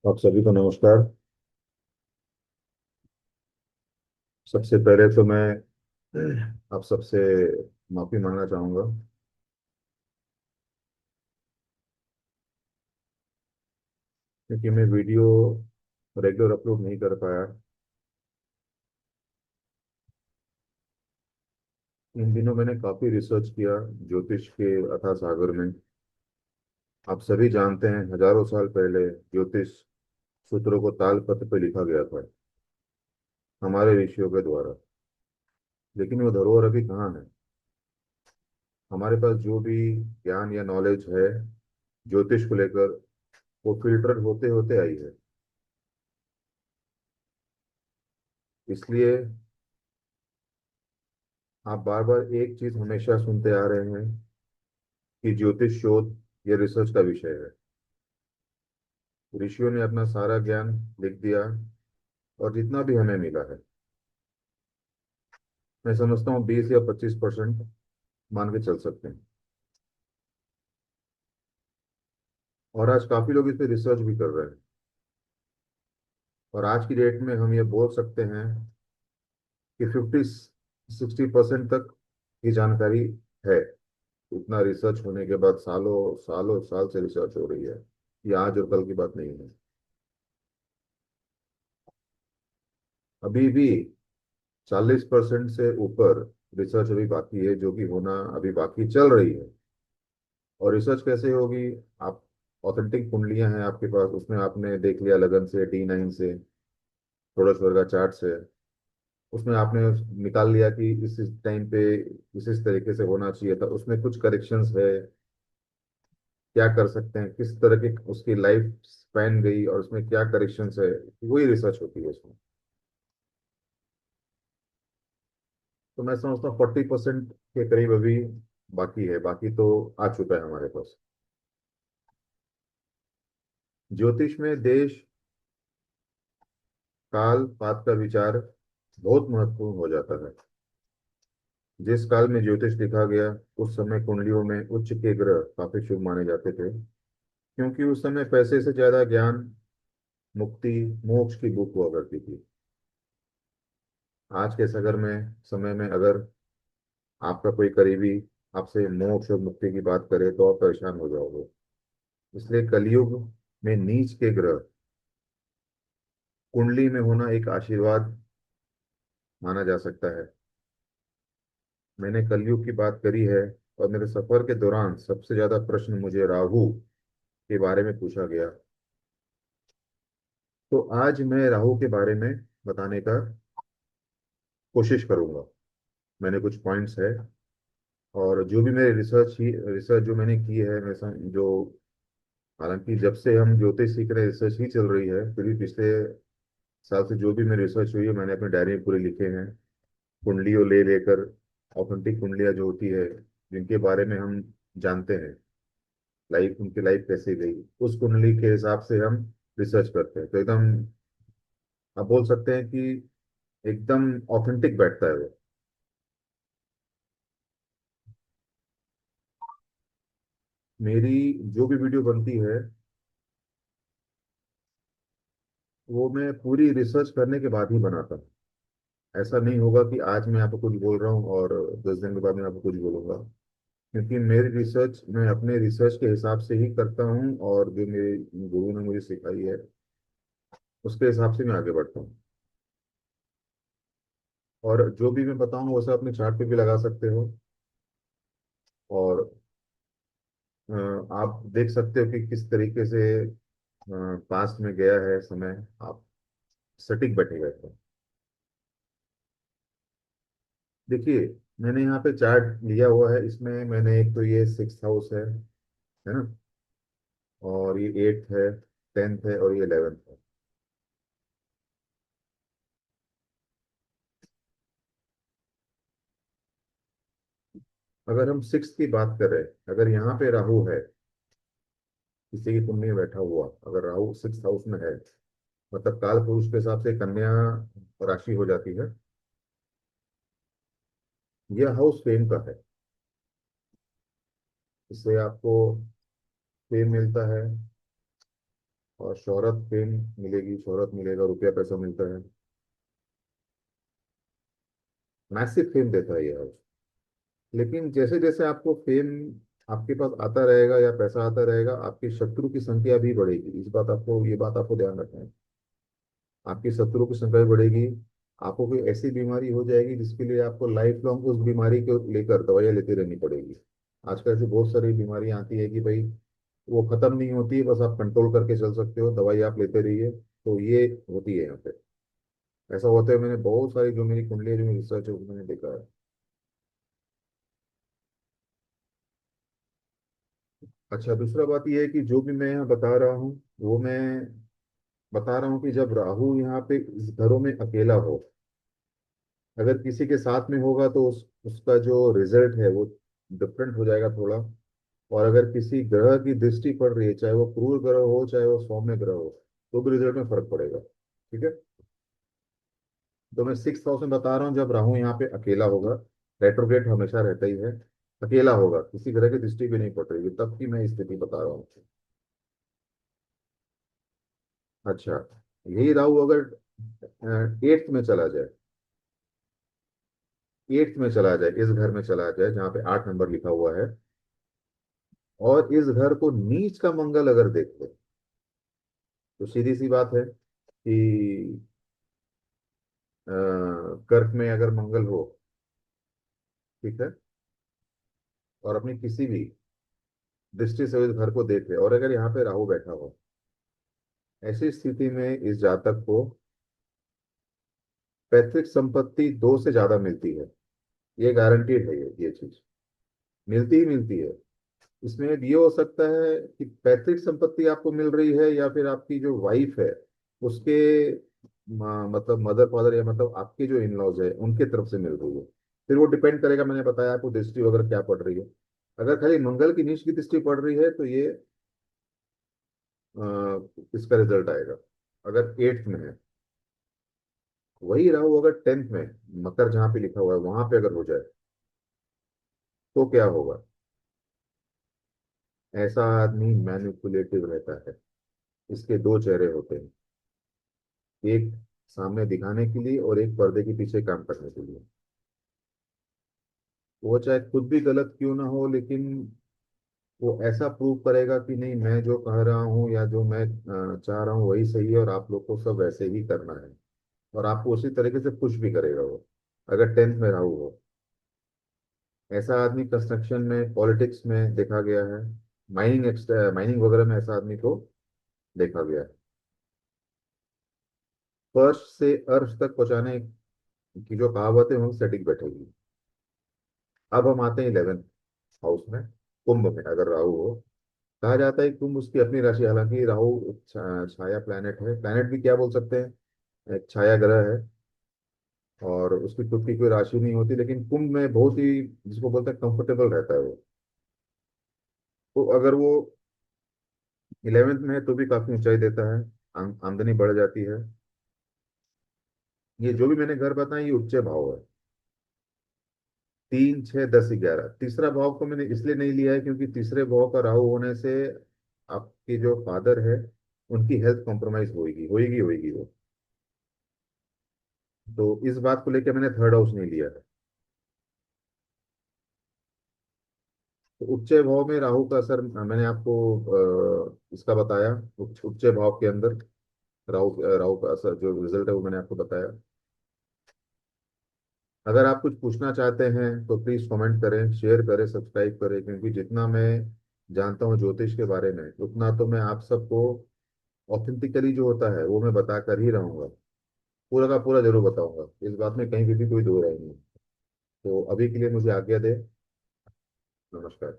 आप सभी को नमस्कार। सबसे पहले तो मैं आप सबसे माफी मांगना चाहूँगा क्योंकि मैं वीडियो रेगुलर अपलोड नहीं कर पाया। इन दिनों मैंने काफ़ी रिसर्च किया ज्योतिष के अथाह सागर में। आप सभी जानते हैं हजारों साल पहले ज्योतिष सूत्रों को तालपत्र पर लिखा गया था हमारे ऋषियों के द्वारा। लेकिन वो धरोहर अभी कहाँ है? हमारे पास जो भी ज्ञान या नॉलेज है ज्योतिष को लेकर, वो फिल्टर होते होते आई है। इसलिए आप बार बार एक चीज हमेशा सुनते आ रहे हैं कि ज्योतिष शोध ये रिसर्च का विषय है। ऋषियों ने अपना सारा ज्ञान लिख दिया और जितना भी हमें मिला है, मैं समझता हूँ 20 या 25% मान के चल सकते हैं। और आज काफी लोग इस पे रिसर्च भी कर रहे हैं। और आज की डेट में हम ये बोल सकते हैं कि 50-60% तक की जानकारी है। इतना रिसर्च होने के बाद सालों सालों साल से रिसर्च हो रही है। ये आज और कल की बात नहीं है। अभी भी 40% से ऊपर रिसर्च अभी बाकी है, जो कि होना अभी बाकी चल रही है। और रिसर्च कैसे होगी? आप ऑथेंटिक कुंडलियां हैं आपके पास, उसमें आपने देख लिया लगन से, D9 से, षोडश का चार्ट से, उसमें आपने निकाल लिया कि इस टाइम पे इस तरीके से होना चाहिए था, उसमें कुछ करेक्शंस है, क्या कर सकते हैं, किस तरह की उसकी लाइफ स्पैन गई और उसमें क्या करेक्शंस है, वही रिसर्च होती है उसमें। तो मैं समझता हूँ 40% के करीब अभी बाकी है, बाकी तो आ चुका है हमारे पास। ज्योतिष में देश काल पात का विचार बहुत महत्वपूर्ण हो जाता है। जिस काल में ज्योतिष लिखा गया, उस समय कुंडलियों में उच्च के ग्रह काफी शुभ माने जाते थे, क्योंकि उस समय पैसे से ज्यादा ज्ञान, मुक्ति, मोक्ष की बुक हुआ करती थी। आज के सगर में समय में अगर आपका कोई करीबी आपसे मोक्ष और मुक्ति की बात करे तो आप परेशान हो जाओगे। इसलिए कलयुग में नीच के ग्रह कुंडली में होना एक आशीर्वाद माना जा सकता है। मैंने कलयुग की बात करी है, और मेरे सफर के दौरान सबसे ज्यादा प्रश्न मुझे राहु के बारे में पूछा गया। तो आज मैं राहु के बारे में बताने का कोशिश करूंगा। मैंने कुछ पॉइंट्स है, और जो भी मेरे रिसर्च जो मैंने की है, जो हालांकि जब से हम ज्योतिष सीख रहे हैं रिसर्च ही चल रही है, फिर भी पिछले साल से जो भी मेरी रिसर्च हुई है मैंने अपने डायरी में पूरे लिखे हैं। कुंडलियों ले लेकर, ऑथेंटिक कुंडलियां जो होती है, जिनके बारे में हम जानते हैं लाइफ, उनकी लाइफ कैसे गई, उस कुंडली के हिसाब से हम रिसर्च करते हैं, तो एकदम आप बोल सकते हैं कि एकदम ऑथेंटिक बैठता है वो। मेरी जो भी वीडियो बनती है वो मैं पूरी रिसर्च करने के बाद ही बनाता हूँ। ऐसा नहीं होगा कि आज मैं आपको कुछ बोल रहा हूँ और 10 दिन के बाद मैं आपको कुछ बोलूंगा, क्योंकि मेरी रिसर्च मैं अपने रिसर्च के हिसाब से ही करता हूँ, और जो मेरे गुरु ने मुझे सिखाई है उसके हिसाब से मैं आगे बढ़ता हूँ। और जो भी मैं बताऊँ वो सब अपने चार्ट पे भी लगा सकते हो। और आप देख सकते हो कि किस तरीके से पास्ट में गया है समय, आप सटीक बैठेगा एकदम। देखिए, मैंने यहाँ पे चार्ट लिया हुआ है, इसमें मैंने एक तो ये 6th हाउस है ना, और ये 8th है, 10th है, और ये 11th है। अगर हम 6th की बात करें, अगर यहाँ पे राहु है, किसी की कुंडली में बैठा हुआ, अगर राहु 6th हाउस में है, मतलब काल पुरुष के हिसाब से कन्या राशि हो जाती है। यह हाउस फेम का है। इससे आपको फेम मिलता है, और शोहरत फेम मिलेगी, शोहरत मिलेगा, रुपया पैसा मिलता है। मैसिव फेम देता है ये हाउस। लेकिन जैसे जैसे आपको फेम आपके पास आता रहेगा या पैसा आता रहेगा, आपके शत्रु की संख्या भी बढ़ेगी। इस बात आपको, ये बात आपको ध्यान रखना है। आपकी शत्रु की संख्या भी बढ़ेगी। आपको कोई ऐसी बीमारी हो जाएगी जिसके लिए आपको लाइफ लॉन्ग उस बीमारी को लेकर दवाइयाँ लेती रहनी पड़ेगी। आजकल ऐसी बहुत सारी बीमारियां आती है कि भाई वो खत्म नहीं होती, बस आप कंट्रोल करके चल सकते हो, दवाई आप लेते रहिए। तो ये होती है यहाँ पे। ऐसा होता है, मैंने बहुत सारी जो मेरी कुंडली है, जो मेरी रिसर्च है, वो मैंने देखा है। अच्छा, दूसरा बात यह है कि जो भी मैं यहाँ बता रहा हूँ, वो मैं बता रहा हूँ कि जब राहु यहाँ पे इस घरों में अकेला हो, अगर किसी के साथ में होगा तो उसका जो रिजल्ट है वो डिफरेंट हो जाएगा थोड़ा। और अगर किसी ग्रह की दृष्टि पड़ रही है, चाहे वो क्रूर ग्रह हो चाहे वो सौम्य ग्रह हो, तो भी रिजल्ट में फर्क पड़ेगा। ठीक है। तो मैं 6 हाउस में बता रहा हूँ, जब राहु यहाँ पे अकेला होगा, रेट्रोग्रेड हमेशा रहता ही है, अकेला होगा, किसी ग्रह की दृष्टि भी नहीं पड़ रही है, तब की मैं स्थिति बता रहा हूँ। अच्छा, यही राहु अगर 8th में चला जाए, 8th में चला जाए, इस घर में चला जाए जहाँ पे 8 नंबर लिखा हुआ है, और इस घर को नीच का मंगल अगर देख ले, तो सीधी सी बात है कि कर्क में अगर मंगल हो, ठीक है, और अपनी किसी भी दृष्टि से इस घर को देख ले, और अगर यहाँ पे राहु बैठा हो, ऐसी स्थिति में इस जातक को पैतृक संपत्ति 2 से ज्यादा मिलती है। ये गारंटीड है, ये चीज मिलती ही मिलती है। इसमें ये हो सकता है कि पैतृक संपत्ति आपको मिल रही है, या फिर आपकी जो वाइफ है उसके मतलब मदर फादर, या मतलब आपके जो इन लॉज है उनके तरफ से मिल रही है। फिर वो डिपेंड करेगा, मैंने बताया आपको दृष्टि वगैरह क्या पड़ रही है। अगर खाली मंगल की नीच की दृष्टि पड़ रही है तो ये इसका रिजल्ट आएगा। अगर 8th में है, वही राहु अगर 10th में, मकर जहाँ पे लिखा हुआ है वहां पे अगर हो जाए, तो क्या होगा? ऐसा आदमी मैनिपुलेटिव रहता है। इसके 2 चेहरे होते हैं, एक सामने दिखाने के लिए और एक पर्दे के पीछे काम करने के लिए। वो चाहे खुद भी गलत क्यों ना हो, लेकिन वो ऐसा प्रूव करेगा कि नहीं, मैं जो कह रहा हूँ या जो मैं चाह रहा हूँ वही सही है, और आप लोग को सब वैसे ही करना है। और आपको उसी तरीके से पुश भी करेगा वो, अगर 10th में राहु हो। ऐसा आदमी कंस्ट्रक्शन में, पॉलिटिक्स में देखा गया है, माइनिंग वगैरह में ऐसा आदमी को देखा गया है। फर्श से अर्श तक पहुंचाने की जो कहावत है वो सटीक बैठेगी। अब हम आते हैं 11th हाउस में, कुंभ में अगर राहु हो। कहा जाता है कि कुंभ उसकी अपनी राशि, हालांकि राहु एक छाया प्लैनेट है, प्लैनेट भी क्या बोल सकते हैं, एक छाया ग्रह है, और उसकी खुद की कोई राशि नहीं होती, लेकिन कुंभ में बहुत ही, जिसको बोलते हैं, कंफर्टेबल रहता है वो। तो अगर वो 11th में है तो भी काफी ऊंचाई देता है, आमदनी बढ़ जाती है। ये जो भी मैंने घर बताया ये उच्च भाव है, 3, 6, 10, 11। तीसरा भाव को मैंने इसलिए नहीं लिया है क्योंकि तीसरे भाव का राहु होने से आपके जो फादर है उनकी हेल्थ कॉम्प्रोमाइज होगी होगी होगी वो। तो इस बात को लेकर मैंने 3rd हाउस नहीं लिया है। तो उच्च भाव में राहु का असर मैंने आपको इसका बताया। उच्च भाव के अंदर राहु राहु का असर, जो रिजल्ट है वो मैंने आपको बताया। अगर आप कुछ पूछना चाहते हैं तो प्लीज कमेंट करें, शेयर करें, सब्सक्राइब करें, क्योंकि जितना मैं जानता हूँ ज्योतिष के बारे में उतना तो मैं आप सबको ऑथेंटिकली जो होता है वो मैं बता कर ही रहूंगा। पूरा का पूरा जरूर बताऊंगा, इस बात में कहीं भी कोई दो राय नहीं। तो अभी के लिए मुझे आज्ञा दे। नमस्कार।